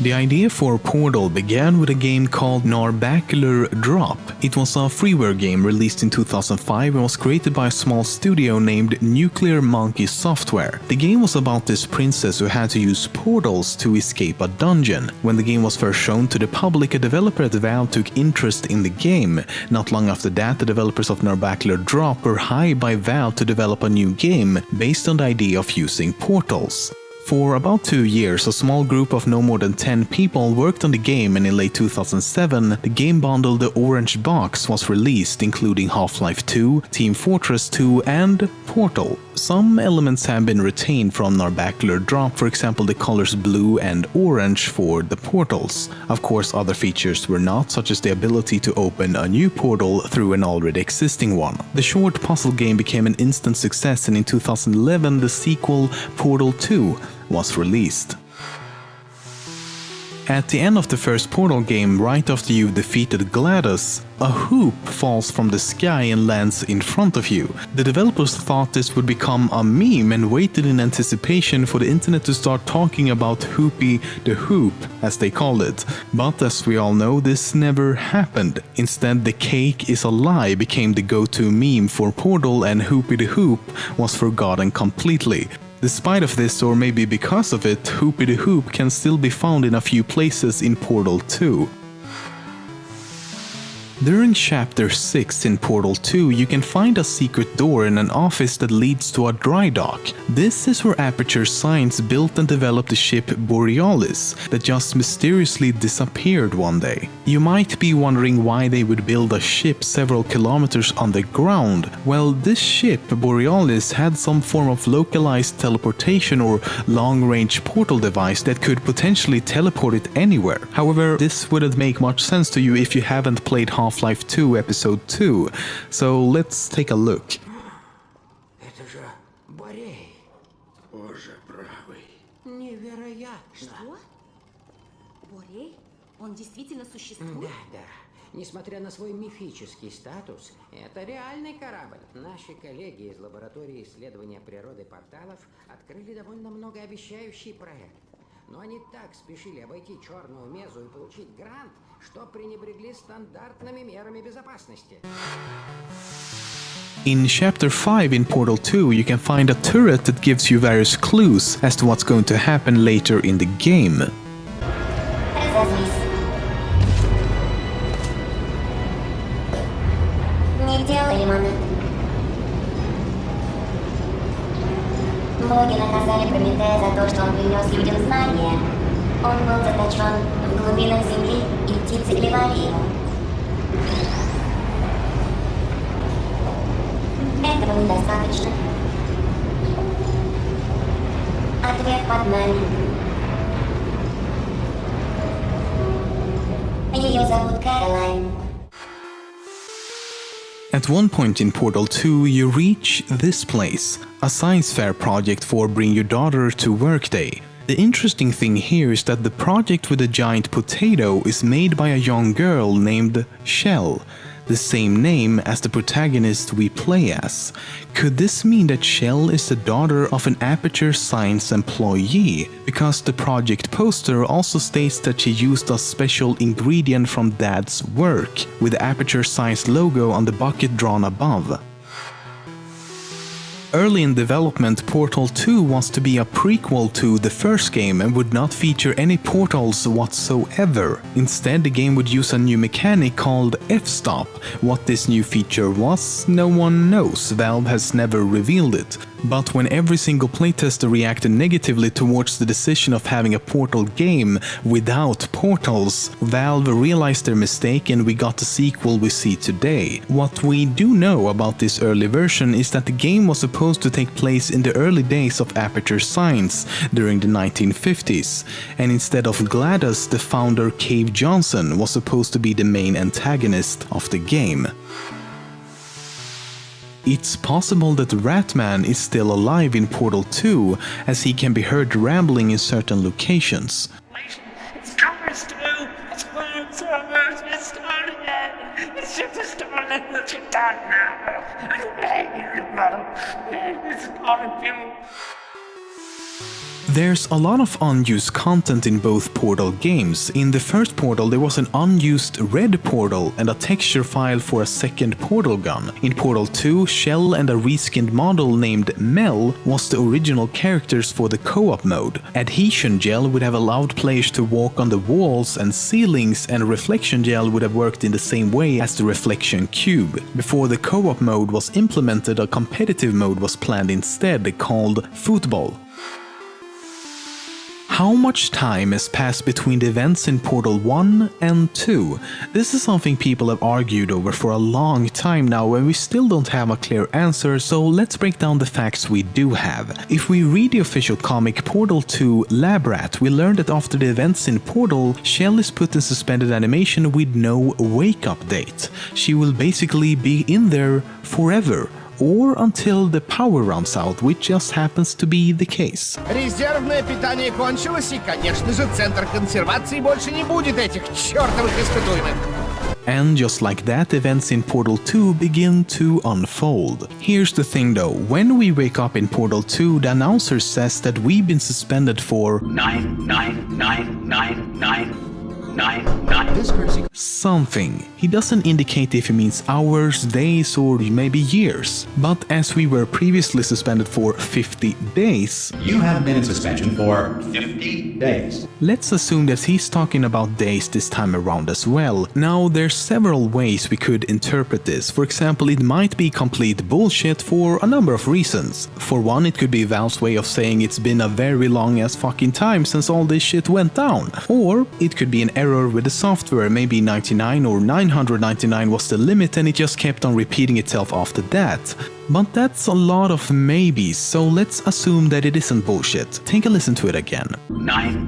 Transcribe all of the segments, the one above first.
The idea for Portal began with a game called Narbacular Drop. It was a freeware game released in 2005 and was created by a small studio named Nuclear Monkey Software. The game was about this princess who had to use portals to escape a dungeon. When the game was first shown to the public, a developer at Valve took interest in the game. Not long after that, the developers of Narbacular Drop were hired by Valve to develop a new game based on the idea of using portals. For about 2 years, a small group of no more than 10 people worked on the game, and in late 2007, the game bundle The Orange Box was released, including Half-Life 2, Team Fortress 2, and Portal. Some elements have been retained from Narbacular Drop, for example the colors blue and orange for the portals. Of course, other features were not, such as the ability to open a new portal through an already existing one. The short puzzle game became an instant success, and in 2011 the sequel Portal 2 was released. At the end of the first Portal game, right after you've defeated GLaDOS, a hoop falls from the sky and lands in front of you. The developers thought this would become a meme and waited in anticipation for the internet to start talking about Hoopy the Hoop, as they called it. But as we all know, this never happened. Instead, the cake is a lie became the go-to meme for Portal, and Hoopy the Hoop was forgotten completely. Despite of this, or maybe because of it, Hoopy the Hoop can still be found in a few places in Portal 2. During Chapter 6 in Portal 2, you can find a secret door in an office that leads to a dry dock. This is where Aperture Science built and developed the ship Borealis that just mysteriously disappeared one day. You might be wondering why they would build a ship several kilometers underground. Well, this ship, Borealis, had some form of localized teleportation or long-range portal device that could potentially teleport it anywhere. However, this wouldn't make much sense to you if you haven't played Half-Life 2 Episode 2, so let's take a look. Это же Борей. Боже правый. Невероятно. Что? Борей? Он действительно существует? Да. Несмотря на свой мифический статус, это реальный корабль. Наши коллеги из лаборатории исследования природы порталов открыли довольно многообещающий проект. Но они так спешили обойти черную мезу и получить грант, что пренебрегли стандартными мерами безопасности. In Chapter 5 in Portal 2, you can find a turret that gives you various clues as to what's going to happen later in the game. Не делай лимонад. Боги наказали Прометея за то, что он принес людям знания. Он был заточен в глубинах земли, и птицы клевали его. Этого недостаточно. Ответ под нами. Ее зовут Кэролайн. At one point in Portal 2, you reach this place, a science fair project for Bring Your Daughter to Work Day. The interesting thing here is that the project with the giant potato is made by a young girl named Shell, the same name as the protagonist we play as. Could this mean that Shell is the daughter of an Aperture Science employee? Because the project poster also states that she used a special ingredient from Dad's work, with the Aperture Science logo on the bucket drawn above. Early in development, Portal 2 was to be a prequel to the first game and would not feature any portals whatsoever. Instead, the game would use a new mechanic called F-Stop. What this new feature was, no one knows. Valve has never revealed it. But when every single playtester reacted negatively towards the decision of having a Portal game without portals, Valve realized their mistake and we got the sequel we see today. What we do know about this early version is that the game was supposed to take place in the early days of Aperture Science during the 1950s, and instead of GLaDOS, the founder Cave Johnson was supposed to be the main antagonist of the game. It's possible that Ratman is still alive in Portal 2, as he can be heard rambling in certain locations. It's coming through. It's going through. It's starting. It's just starting. It's done now. It's going through. There's a lot of unused content in both Portal games. In the first Portal there was an unused red portal and a texture file for a second portal gun. In Portal 2, Shell and a reskinned model named Mel was the original characters for the co-op mode. Adhesion gel would have allowed players to walk on the walls and ceilings, and reflection gel would have worked in the same way as the reflection cube. Before the co-op mode was implemented, a competitive mode was planned instead, called Football. How much time has passed between the events in Portal 1 and 2? This is something people have argued over for a long time now, and we still don't have a clear answer, so let's break down the facts we do have. If we read the official comic Portal 2 Lab Rat, we learn that after the events in Portal, Shell is put in suspended animation with no wake-up date. She will basically be in there forever, or until the power runs out, which just happens to be the case. Резервное питание кончилось, и, конечно же, центр консервации больше не будет этих чертовых испытуемых. And just like that, events in Portal 2 begin to unfold. Here's the thing though, when we wake up in Portal 2, the announcer says that we've been suspended for 9 something. He doesn't indicate if he means hours, days, or maybe years. But as we were previously suspended for 50 days, you have been in suspension for 50 days. Let's assume that he's talking about days this time around as well. Now, there's several ways we could interpret this. For example, it might be complete bullshit for a number of reasons. For one, it could be Valve's way of saying it's been a very long ass fucking time since all this shit went down. Or it could be an error with the software, maybe 99 or 999 was the limit and it just kept on repeating itself after that. But that's a lot of maybes, so let's assume that it isn't bullshit. Take a listen to it again. 9.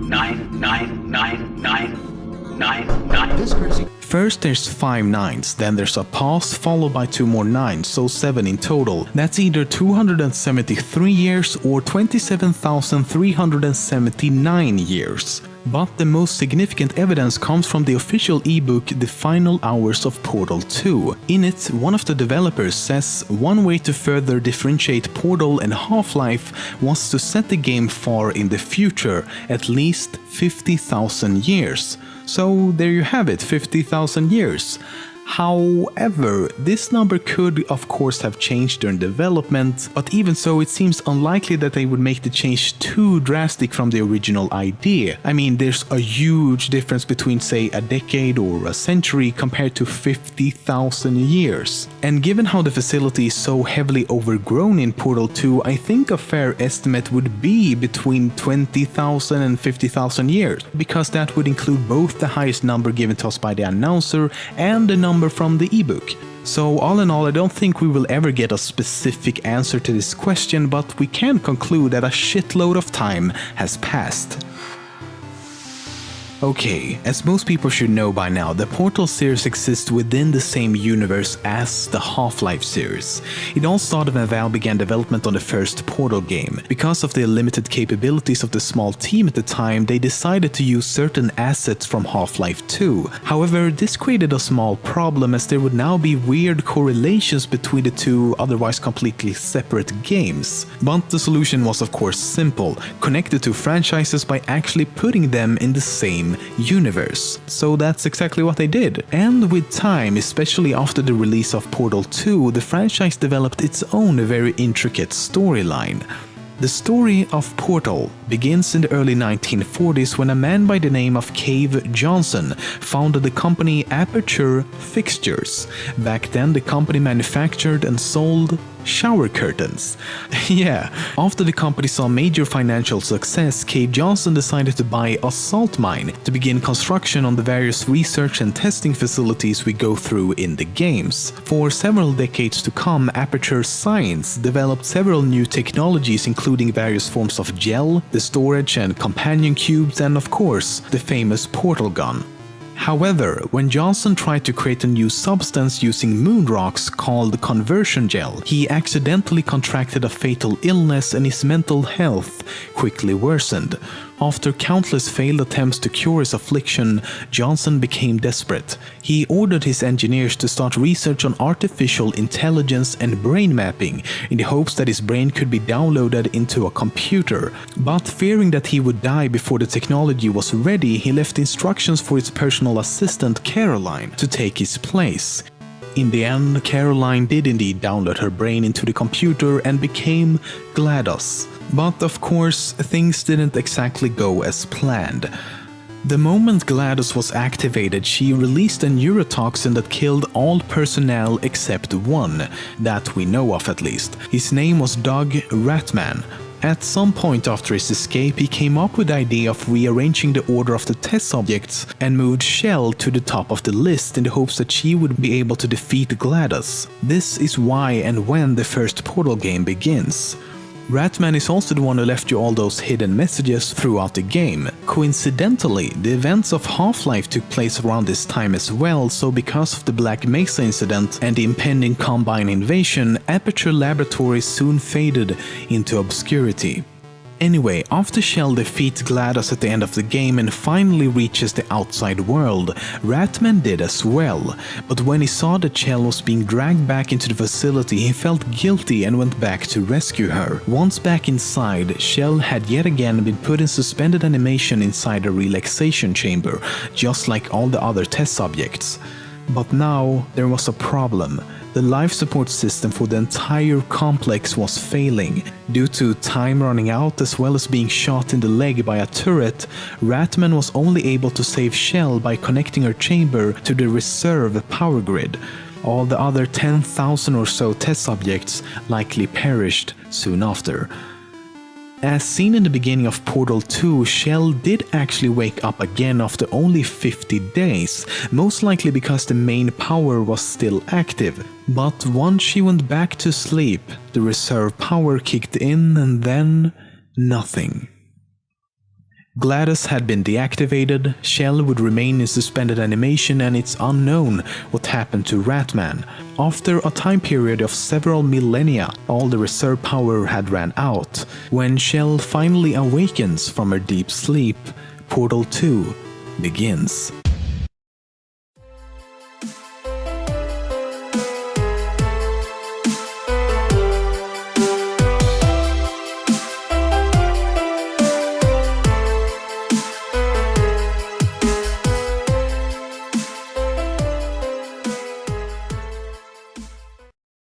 This crazy. First there's 5 9s, then there's a pause followed by 2 more 9s, so 7 in total. That's either 273 years or 27,379 years. But the most significant evidence comes from the official ebook The Final Hours of Portal 2. In it, one of the developers says one way to further differentiate Portal and Half-Life was to set the game far in the future, at least 50,000 years. So there you have it, 50,000 years. However, this number could of course have changed during development, but even so it seems unlikely that they would make the change too drastic from the original idea. I mean, there's a huge difference between say a decade or a century compared to 50,000 years. And given how the facility is so heavily overgrown in Portal 2, I think a fair estimate would be between 20,000 and 50,000 years, because that would include both the highest number given to us by the announcer and the number from the ebook. So all in all, I don't think we will ever get a specific answer to this question, but we can conclude that a shitload of time has passed. Okay, as most people should know by now, the Portal series exists within the same universe as the Half-Life series. It all started when Valve began development on the first Portal game. Because of the limited capabilities of the small team at the time, they decided to use certain assets from Half-Life 2. However, this created a small problem as there would now be weird correlations between the two otherwise completely separate games. But the solution was of course simple, connect the two franchises by actually putting them in the same universe. So that's exactly what they did. And with time, especially after the release of Portal 2, the franchise developed its own very intricate storyline. The story of Portal begins in the early 1940s when a man by the name of Cave Johnson founded the company Aperture Fixtures. Back then, the company manufactured and sold shower curtains. Yeah, after the company saw major financial success, Cave Johnson decided to buy a salt mine to begin construction on the various research and testing facilities we go through in the games. For several decades to come, Aperture Science developed several new technologies, including various forms of gel, the storage and companion cubes, and of course, the famous portal gun. However, when Johnson tried to create a new substance using moon rocks called conversion gel, he accidentally contracted a fatal illness and his mental health quickly worsened. After countless failed attempts to cure his affliction, Johnson became desperate. He ordered his engineers to start research on artificial intelligence and brain mapping in the hopes that his brain could be downloaded into a computer. But fearing that he would die before the technology was ready, he left instructions for his personal assistant Caroline to take his place. In the end, Caroline did indeed download her brain into the computer and became GLaDOS. But of course, things didn't exactly go as planned. The moment GLaDOS was activated, she released a neurotoxin that killed all personnel except one, that we know of at least. His name was Doug Ratman. At some point after his escape, he came up with the idea of rearranging the order of the test subjects and moved Shell to the top of the list in the hopes that she would be able to defeat GLaDOS. This is why and when the first Portal game begins. Ratman is also the one who left you all those hidden messages throughout the game. Coincidentally, the events of Half-Life took place around this time as well, so because of the Black Mesa incident and the impending Combine invasion, Aperture Laboratories soon faded into obscurity. Anyway, after Shell defeats GLaDOS at the end of the game and finally reaches the outside world, Ratman did as well. But when he saw that Shell was being dragged back into the facility, he felt guilty and went back to rescue her. Once back inside, Shell had yet again been put in suspended animation inside a relaxation chamber, just like all the other test subjects. But now there was a problem. The life support system for the entire complex was failing. Due to time running out as well as being shot in the leg by a turret, Ratman was only able to save Shell by connecting her chamber to the reserve power grid. All the other 10,000 or so test subjects likely perished soon after. As seen in the beginning of Portal 2, Shell did actually wake up again after only 50 days, most likely because the main power was still active. But once she went back to sleep, the reserve power kicked in and then nothing. GLaDOS had been deactivated, Shell would remain in suspended animation, and it's unknown what happened to Ratman. After a time period of several millennia, all the reserve power had ran out. When Shell finally awakens from her deep sleep, Portal 2 begins.